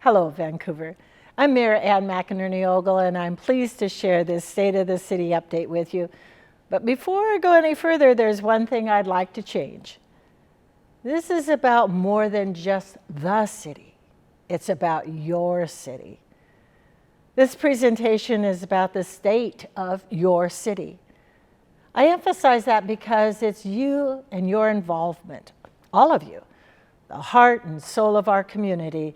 Hello, Vancouver. I'm Mayor Anne McEnerny-Ogle, and I'm pleased to share this State of the City update with you. But before I go any further, there's one thing I'd like to change. This is about more than just the city. It's about your city. This presentation is about the state of your city. I emphasize that because it's you and your involvement, all of you, the heart and soul of our community,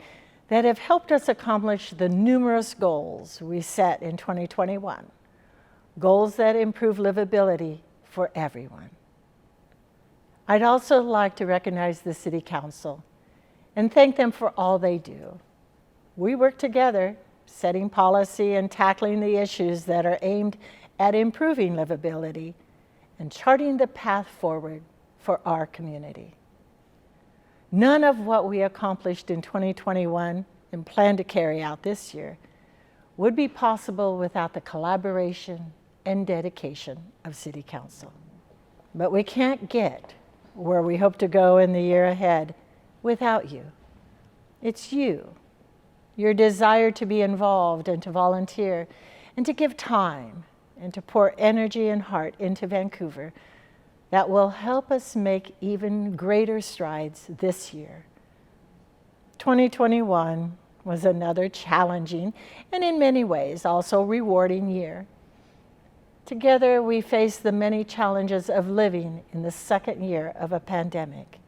that have helped us accomplish the numerous goals we set in 2021. Goals that improve livability for everyone. I'd also like to recognize the City Council and thank them for all they do. We work together, setting policy and tackling the issues that are aimed at improving livability and charting the path forward for our community. None of what we accomplished in 2021 and plan to carry out this year would be possible without the collaboration and dedication of City Council. But we can't get where we hope to go in the year ahead without you. It's you, your desire to be involved and to volunteer and to give time and to pour energy and heart into Vancouver that will help us make even greater strides this year. 2021 was another challenging and in many ways also rewarding year. Together we faced the many challenges of living in the second year of a pandemic.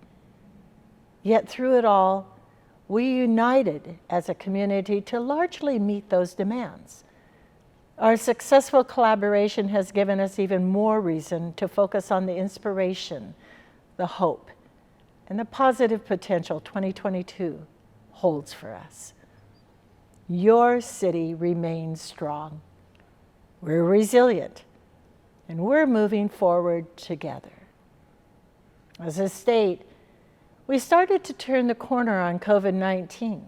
Yet through it all, we united as a community to largely meet those demands. Our successful collaboration has given us even more reason to focus on the inspiration, the hope, and the positive potential 2022 holds for us. Your city remains strong. We're resilient, and we're moving forward together. As a state, we started to turn the corner on COVID-19.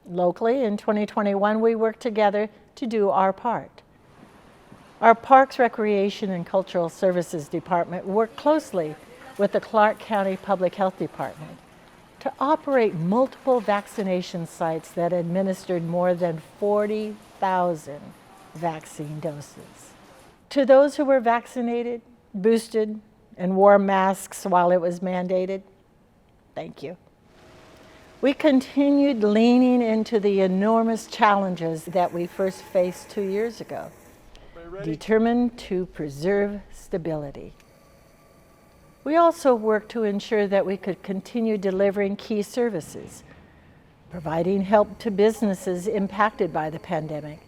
Locally, in 2021, we worked together to do our part. Our Parks, Recreation, and Cultural Services Department worked closely with the Clark County Public Health Department to operate multiple vaccination sites that administered more than 40,000 vaccine doses. To those who were vaccinated, boosted, and wore masks while it was mandated, thank you. We continued leaning into the enormous challenges that we first faced 2 years ago, determined to preserve stability. We also worked to ensure that we could continue delivering key services, providing help to businesses impacted by the pandemic,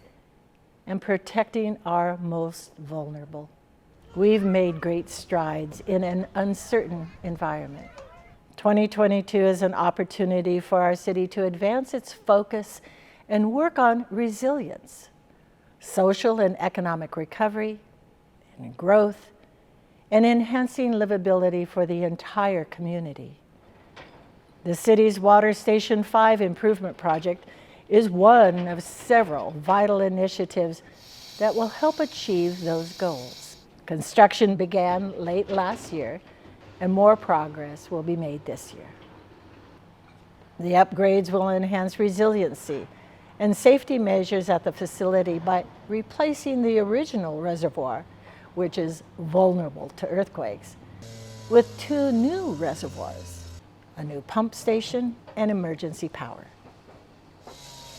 and protecting our most vulnerable. We've made great strides in an uncertain environment. 2022 is an opportunity for our city to advance its focus and work on resilience, social and economic recovery, and growth, and enhancing livability for the entire community. The city's Water Station 5 improvement project is one of several vital initiatives that will help achieve those goals. Construction began late last year, and more progress will be made this year. The upgrades will enhance resiliency and safety measures at the facility by replacing the original reservoir, which is vulnerable to earthquakes, with 2 new reservoirs, a new pump station, and emergency power.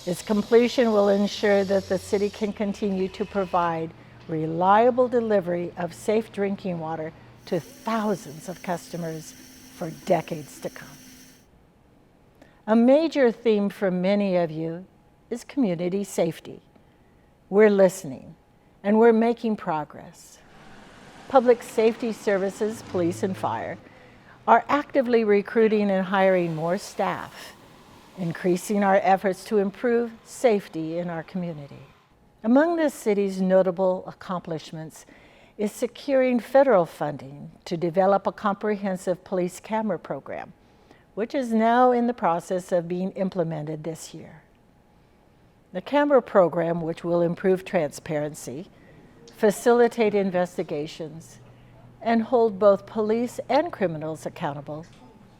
Its completion will ensure that the city can continue to provide reliable delivery of safe drinking water to thousands of customers for decades to come. A major theme for many of you is community safety. We're listening and we're making progress. Public safety services, police and fire, are actively recruiting and hiring more staff, increasing our efforts to improve safety in our community. Among the city's notable accomplishments is securing federal funding to develop a comprehensive police camera program, which is now in the process of being implemented this year. The camera program, which will improve transparency, facilitate investigations, and hold both police and criminals accountable,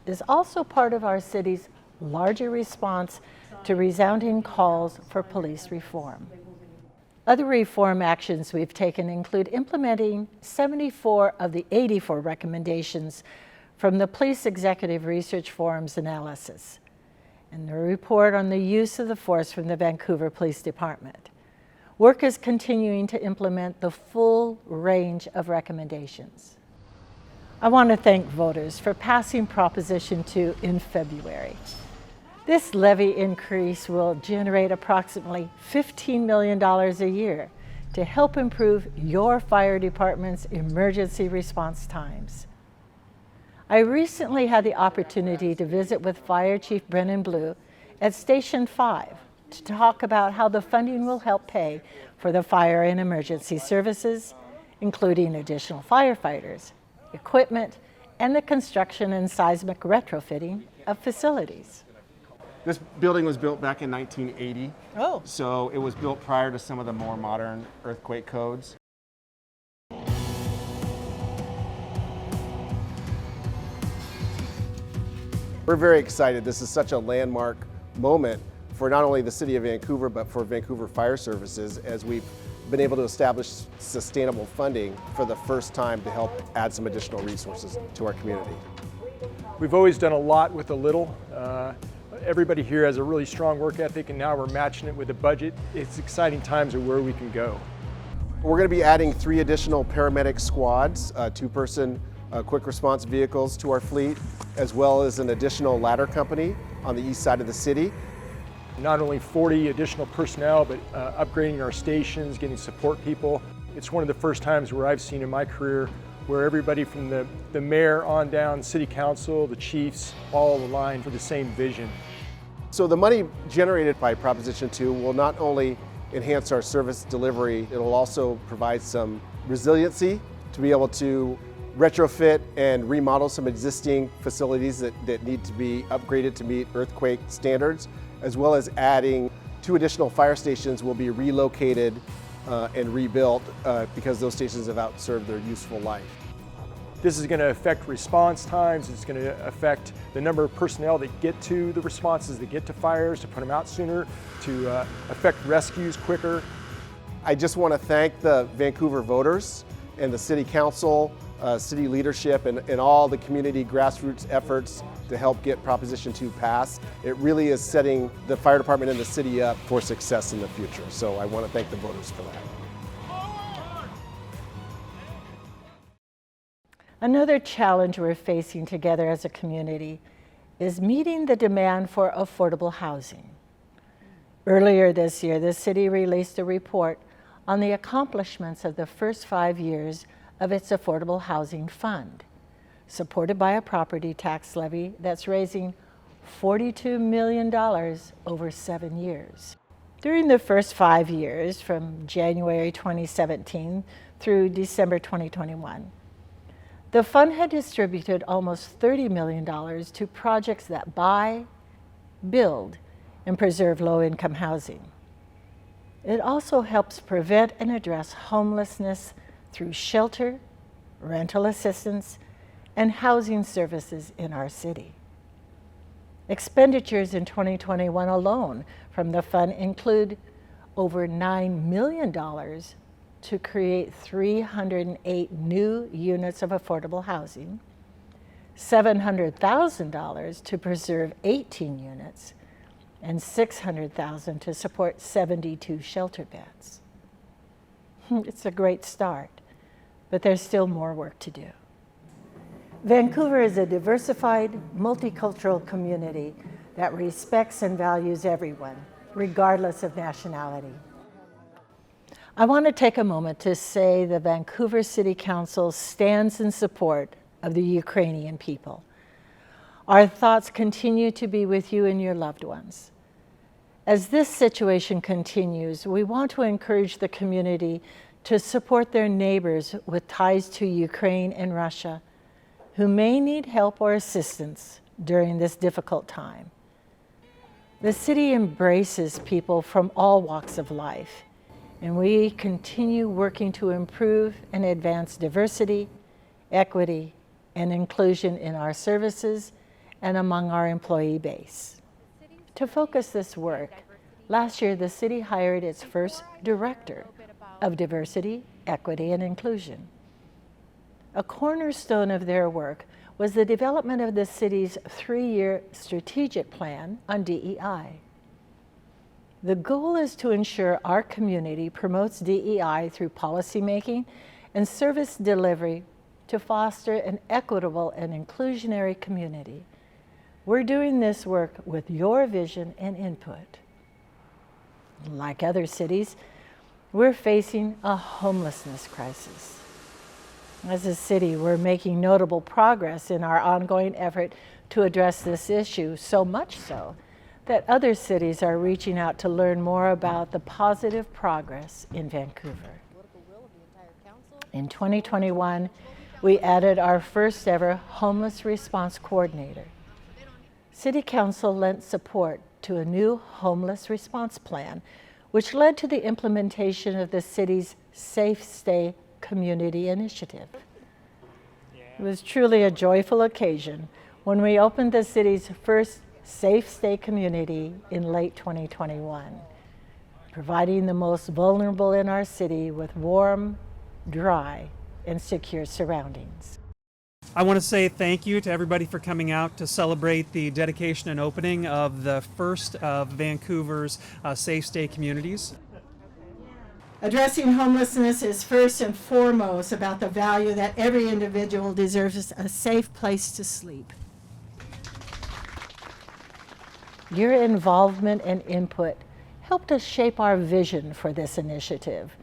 is also part of our city's larger response to resounding calls for police reform. Other reform actions we've taken include implementing 74 of the 84 recommendations from the Police Executive Research Forum's analysis, and the report on the use of the force from the Vancouver Police Department. Work is continuing to implement the full range of recommendations. I want to thank voters for passing Proposition 2 in February. This levy increase will generate approximately $15 million a year to help improve your fire department's emergency response times. I recently had the opportunity to visit with Fire Chief Brennan Blue at Station 5 to talk about how the funding will help pay for the fire and emergency services, including additional firefighters, equipment, and the construction and seismic retrofitting of facilities. This building was built back in 1980. Oh. So it was built prior to some of the more modern earthquake codes. We're very excited. This is such a landmark moment for not only the City of Vancouver, but for Vancouver Fire Services, as we've been able to establish sustainable funding for the first time to help add some additional resources to our community. We've always done a lot with a little. Everybody here has a really strong work ethic, and now we're matching it with a budget. It's exciting times of where we can go. We're going to be adding 3 additional paramedic squads, 2-person quick response vehicles to our fleet, as well as an additional ladder company on the east side of the city. Not only 40 additional personnel, but upgrading our stations, getting support people. It's one of the first times where I've seen in my career where everybody from the mayor on down, city council, the chiefs, all aligned for the same vision. So the money generated by Proposition 2 will not only enhance our service delivery, it'll also provide some resiliency to be able to retrofit and remodel some existing facilities that need to be upgraded to meet earthquake standards, as well as adding 2 additional fire stations will be relocated and rebuilt because those stations have outserved their useful life. This is going to affect response times. It's going to affect the number of personnel that get to the responses, that get to fires, to put them out sooner, to affect rescues quicker. I just want to thank the Vancouver voters and the City Council, city leadership, and all the community grassroots efforts to help get Proposition 2 passed. It really is setting the fire department and the city up for success in the future. So I want to thank the voters for that. Another challenge we're facing together as a community is meeting the demand for affordable housing. Earlier this year, the city released a report on the accomplishments of the first 5 years of its Affordable Housing Fund, supported by a property tax levy that's raising $42 million over 7 years. During the first 5 years, from January 2017 through December 2021, the fund had distributed almost $30 million to projects that buy, build, and preserve low-income housing. It also helps prevent and address homelessness through shelter, rental assistance, and housing services in our city. Expenditures in 2021 alone from the fund include over $9 million to create 308 new units of affordable housing, $700,000 to preserve 18 units, and $600,000 to support 72 shelter beds. It's a great start, but there's still more work to do. Vancouver is a diversified, multicultural community that respects and values everyone, regardless of nationality. I want to take a moment to say the Vancouver City Council stands in support of the Ukrainian people. Our thoughts continue to be with you and your loved ones. As this situation continues, we want to encourage the community to support their neighbors with ties to Ukraine and Russia who may need help or assistance during this difficult time. The city embraces people from all walks of life, and we continue working to improve and advance diversity, equity, and inclusion in our services and among our employee base. To focus this work, last year the city hired its first director of diversity, equity, and inclusion. A cornerstone of their work was the development of the city's 3-year strategic plan on DEI. The goal is to ensure our community promotes DEI through policymaking and service delivery to foster an equitable and inclusionary community. We're doing this work with your vision and input. Like other cities, we're facing a homelessness crisis. As a city, we're making notable progress in our ongoing effort to address this issue, so much so that other cities are reaching out to learn more about the positive progress in Vancouver. In 2021, we added our first ever Homeless Response Coordinator. City Council lent support to a new Homeless Response Plan, which led to the implementation of the city's Safe Stay Community Initiative. It was truly a joyful occasion when we opened the city's first Safe Stay community in late 2021, providing the most vulnerable in our city with warm, dry, and secure surroundings. I want to say thank you to everybody for coming out to celebrate the dedication and opening of the first of Vancouver's Safe Stay communities. Addressing homelessness is first and foremost about the value that every individual deserves a safe place to sleep. Your involvement and input helped us shape our vision for this initiative,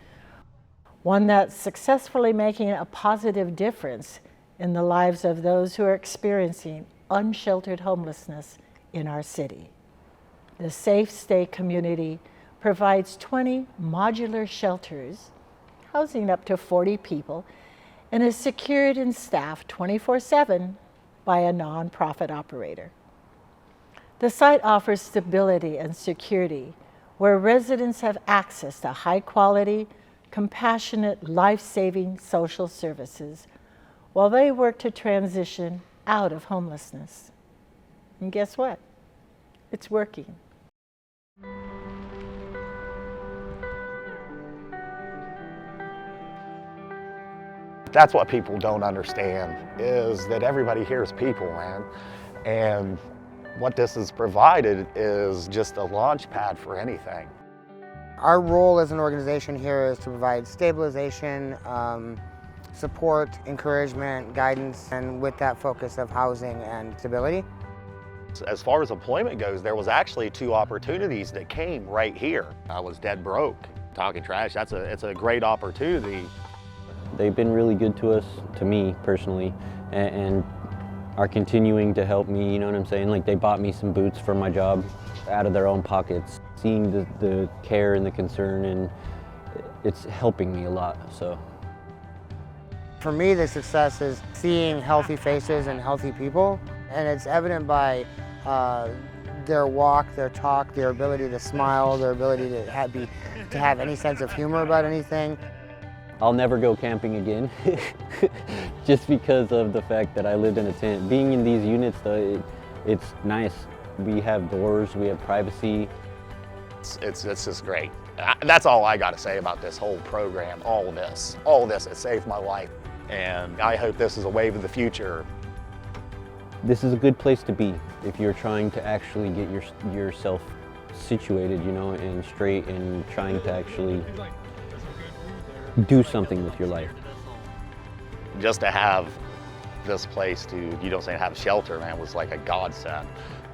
one that's successfully making a positive difference in the lives of those who are experiencing unsheltered homelessness in our city. The Safe Stay community provides 20 modular shelters, housing up to 40 people, and is secured and staffed 24/7 by a nonprofit operator. The site offers stability and security, where residents have access to high-quality, compassionate, life-saving social services while they work to transition out of homelessness. And guess what? It's working. That's what people don't understand, is that everybody here is people, man. And what this has provided is just a launch pad for anything. Our role as an organization here is to provide stabilization, support, encouragement, guidance, and with that focus of housing and stability. As far as employment goes, there was actually 2 opportunities that came right here. I was dead broke. Talking trash, it's a great opportunity. They've been really good to us, to me personally, and are continuing to help me, you know what I'm saying? Like, they bought me some boots for my job out of their own pockets. Seeing the care and the concern, and it's helping me a lot, so. For me, the success is seeing healthy faces and healthy people, and it's evident by their walk, their talk, their ability to smile, their ability to have any sense of humor about anything. I'll never go camping again, just because of the fact that I lived in a tent. Being in these units, though, it's nice. We have doors, we have privacy. It's just great. That's all I got to say about this whole program. All of this, it saved my life. And I hope this is a wave of the future. This is a good place to be if you're trying to actually get yourself situated, you know, and straight, and trying to actually do something with your life. Just to have this place have a shelter, man, was like a godsend.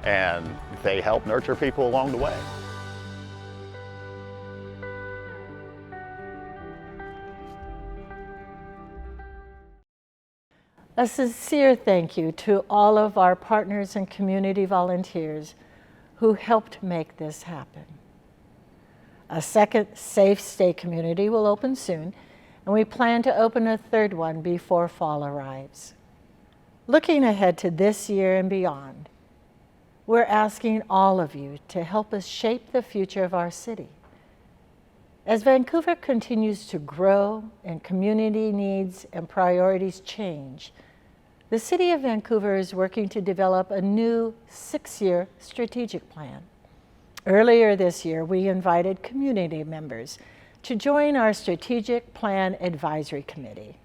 And they help nurture people along the way. A sincere thank you to all of our partners and community volunteers who helped make this happen. A second Safe Stay community will open soon, and we plan to open a third one before fall arrives. Looking ahead to this year and beyond, we're asking all of you to help us shape the future of our city. As Vancouver continues to grow and community needs and priorities change, the City of Vancouver is working to develop a new 6-year strategic plan. Earlier this year, we invited community members to join our Strategic Plan Advisory Committee.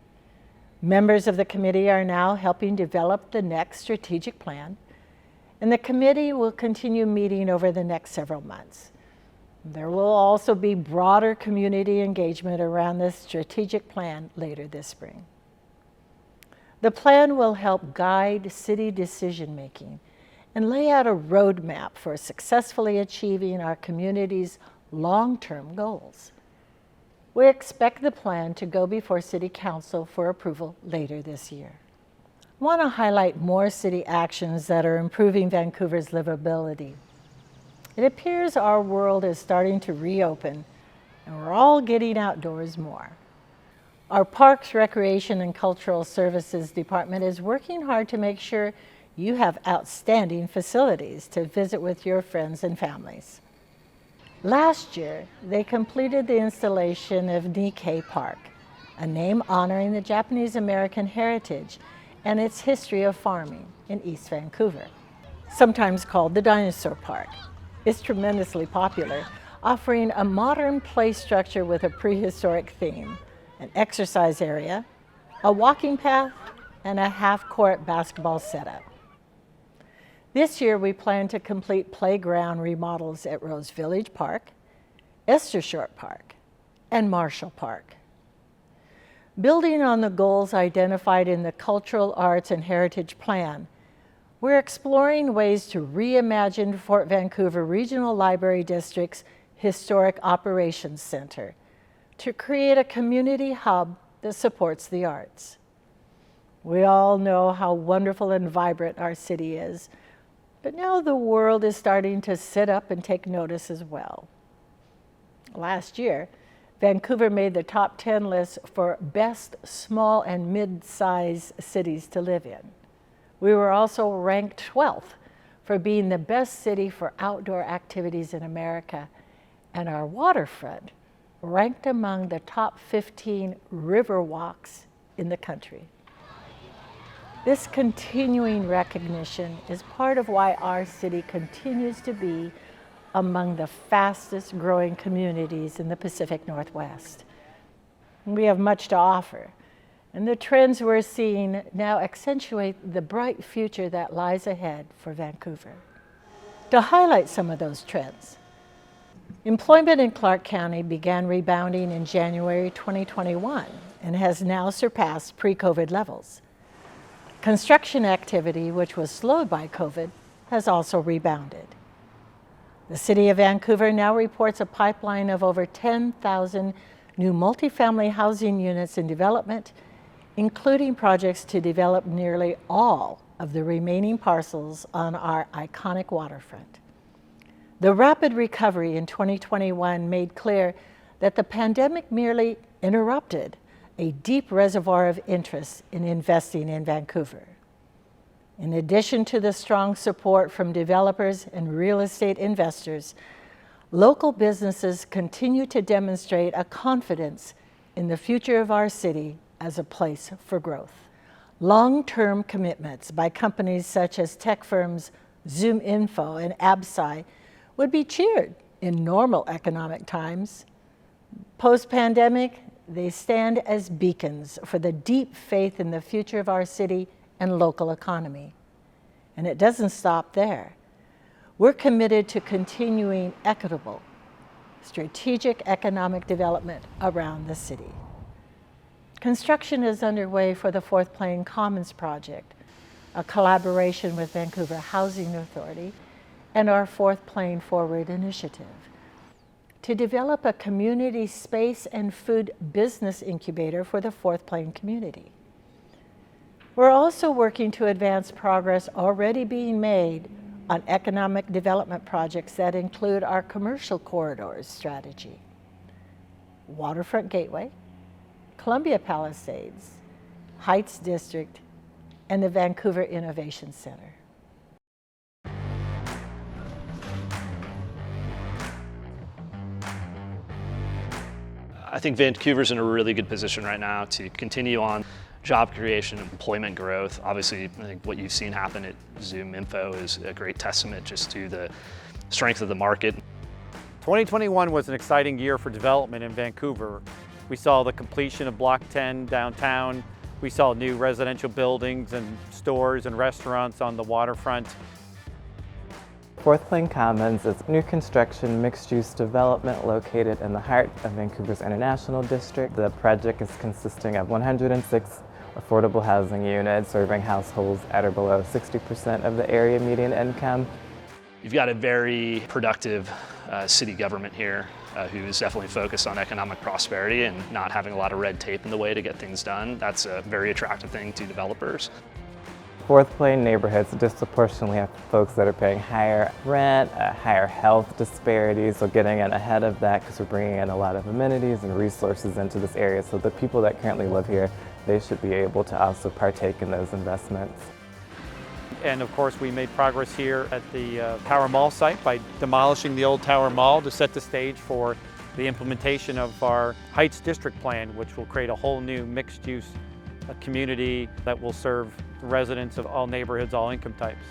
Members of the committee are now helping develop the next strategic plan, and the committee will continue meeting over the next several months. There will also be broader community engagement around this strategic plan later this spring. The plan will help guide city decision-making and lay out a roadmap for successfully achieving our community's long-term goals. We expect the plan to go before City Council for approval later this year. I want to highlight more city actions that are improving Vancouver's livability. It appears our world is starting to reopen, and we're all getting outdoors more. Our Parks, Recreation, and Cultural Services Department is working hard to make sure you have outstanding facilities to visit with your friends and families. Last year, they completed the installation of Nikkei Park, a name honoring the Japanese-American heritage and its history of farming in East Vancouver. Sometimes called the Dinosaur Park, it's tremendously popular, offering a modern play structure with a prehistoric theme, an exercise area, a walking path, and a half-court basketball setup. This year, we plan to complete playground remodels at Rose Village Park, Esther Short Park, and Marshall Park. Building on the goals identified in the Cultural Arts and Heritage Plan, we're exploring ways to reimagine Fort Vancouver Regional Library District's Historic Operations Center to create a community hub that supports the arts. We all know how wonderful and vibrant our city is, but now the world is starting to sit up and take notice as well. Last year, Vancouver made the top 10 list for best small and mid-sized cities to live in. We were also ranked 12th for being the best city for outdoor activities in America, and our waterfront ranked among the top 15 river walks in the country. This continuing recognition is part of why our city continues to be among the fastest growing communities in the Pacific Northwest. We have much to offer, and the trends we're seeing now accentuate the bright future that lies ahead for Vancouver. To highlight some of those trends, employment in Clark County began rebounding in January 2021 and has now surpassed pre-COVID levels. Construction activity, which was slowed by COVID, has also rebounded. The City of Vancouver now reports a pipeline of over 10,000 new multifamily housing units in development, including projects to develop nearly all of the remaining parcels on our iconic waterfront. The rapid recovery in 2021 made clear that the pandemic merely interrupted a deep reservoir of interest in investing in Vancouver. In addition to the strong support from developers and real estate investors, local businesses continue to demonstrate a confidence in the future of our city as a place for growth. Long-term commitments by companies such as tech firms ZoomInfo and Absci would be cheered in normal economic times. Post-pandemic, they stand as beacons for the deep faith in the future of our city and local economy. And it doesn't stop there. We're committed to continuing equitable, strategic economic development around the city. Construction is underway for the Fourth Plain Commons project, a collaboration with Vancouver Housing Authority and our Fourth Plain Forward initiative, to develop a community space and food business incubator for the Fourth Plain community. We're also working to advance progress already being made on economic development projects that include our commercial corridors strategy, Waterfront Gateway, Columbia Palisades, Heights District, and the Vancouver Innovation Center. I think Vancouver's in a really good position right now to continue on job creation and employment growth. Obviously, I think what you've seen happen at ZoomInfo is a great testament just to the strength of the market. 2021 was an exciting year for development in Vancouver. We saw the completion of Block 10 downtown. We saw new residential buildings and stores and restaurants on the waterfront. Fourth Plain Commons is new construction mixed-use development located in the heart of Vancouver's International District. The project is consisting of 106 affordable housing units serving households at or below 60% of the area median income. You've got a very productive city government here who's definitely focused on economic prosperity and not having a lot of red tape in the way to get things done. That's a very attractive thing to developers. Fourth Plain neighborhoods disproportionately have folks that are paying higher rent, higher health disparities, so getting in ahead of that because we're bringing in a lot of amenities and resources into this area. So the people that currently live here, they should be able to also partake in those investments. And of course, we made progress here at the Tower Mall site by demolishing the old Tower Mall to set the stage for the implementation of our Heights District Plan, which will create a whole new mixed-use community that will serve residents of all neighborhoods, all income types.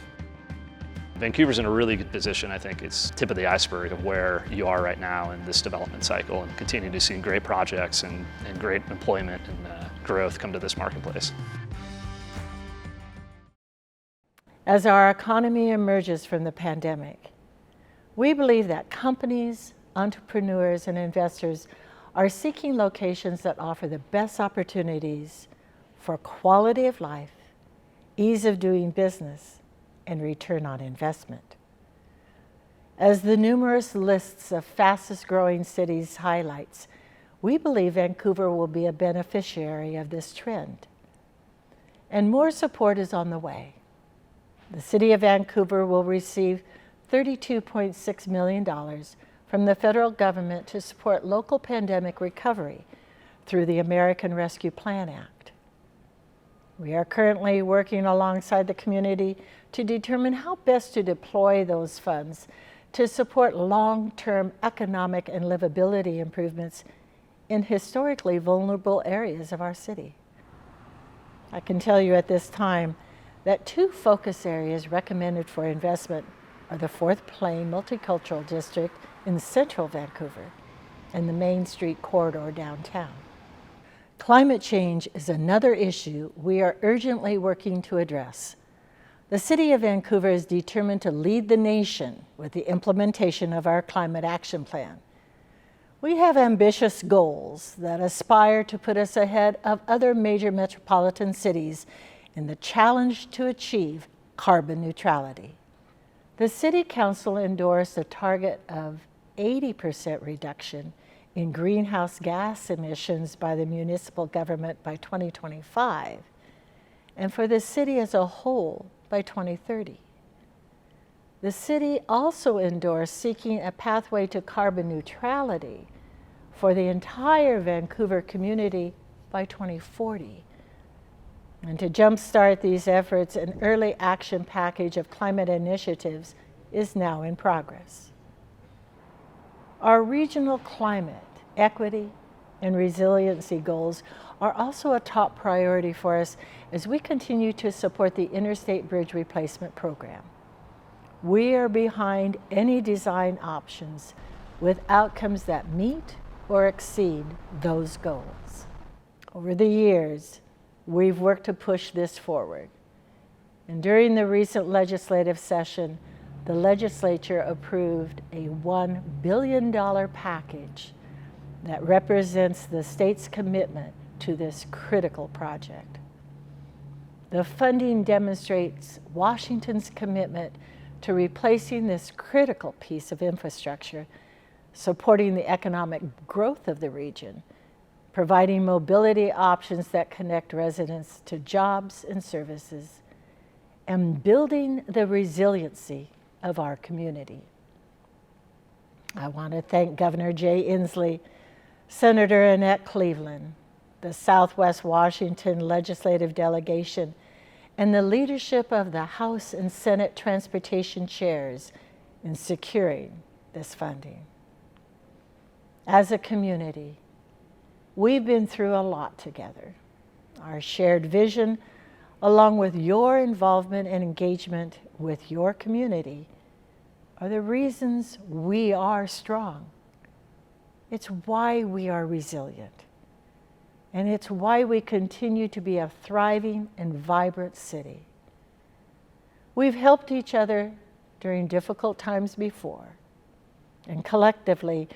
Vancouver's in a really good position. I think it's tip of the iceberg of where you are right now in this development cycle, and continue to see great projects and great employment and growth come to this marketplace. As our economy emerges from the pandemic, we believe that companies, entrepreneurs, and investors are seeking locations that offer the best opportunities for quality of life, ease of doing business, and return on investment. As the numerous lists of fastest growing cities highlights, we believe Vancouver will be a beneficiary of this trend. And more support is on the way. The City of Vancouver will receive $32.6 million from the federal government to support local pandemic recovery through the American Rescue Plan Act. We are currently working alongside the community to determine how best to deploy those funds to support long-term economic and livability improvements in historically vulnerable areas of our city. I can tell you at this time that 2 focus areas recommended for investment are the Fourth Plain Multicultural District in central Vancouver and the Main Street corridor downtown. Climate change is another issue we are urgently working to address. The City of Vancouver is determined to lead the nation with the implementation of our Climate Action Plan. We have ambitious goals that aspire to put us ahead of other major metropolitan cities in the challenge to achieve carbon neutrality. The City Council endorsed a target of 80% reduction in greenhouse gas emissions by the municipal government by 2025, and for the city as a whole by 2030. The city also endorsed seeking a pathway to carbon neutrality for the entire Vancouver community by 2040. And to jumpstart these efforts, an early action package of climate initiatives is now in progress. Our regional climate, equity, and resiliency goals are also a top priority for us as we continue to support the Interstate Bridge Replacement Program. We are behind any design options with outcomes that meet or exceed those goals. Over the years, we've worked to push this forward. And during the recent legislative session, the legislature approved a $1 billion package that represents the state's commitment to this critical project. The funding demonstrates Washington's commitment to replacing this critical piece of infrastructure, supporting the economic growth of the region, providing mobility options that connect residents to jobs and services, and building the resiliency of our community. I want to thank Governor Jay Inslee, Senator Annette Cleveland, the Southwest Washington Legislative Delegation, and the leadership of the House and Senate Transportation Chairs in securing this funding. As a community, we've been through a lot together. Our shared vision, along with your involvement and engagement with your community, are the reasons we are strong. It's why we are resilient. And it's why we continue to be a thriving and vibrant city. We've helped each other during difficult times before. And collectively,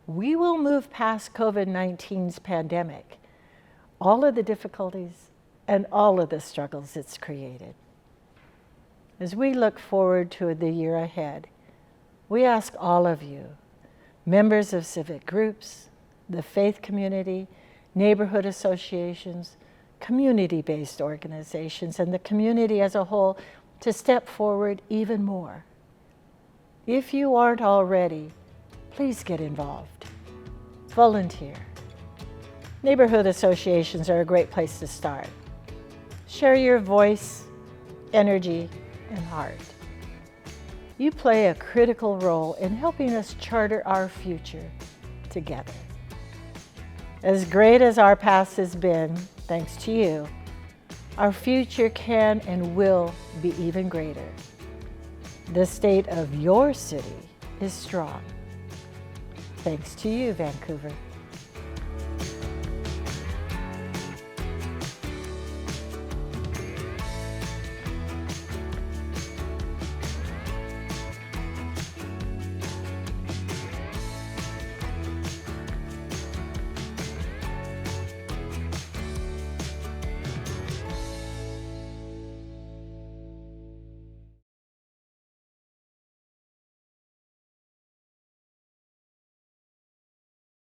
we will move past COVID-19's pandemic, all of the difficulties and all of the struggles it's created. As we look forward to the year ahead, we ask all of you, members of civic groups, the faith community, neighborhood associations, community-based organizations, and the community as a whole to step forward even more. If you aren't already, please get involved. Volunteer. Neighborhood associations are a great place to start. Share your voice, energy, and heart. You play a critical role in helping us charter our future together. As great as our past has been, thanks to you, our future can and will be even greater. The state of your city is strong. Thanks to you, Vancouver.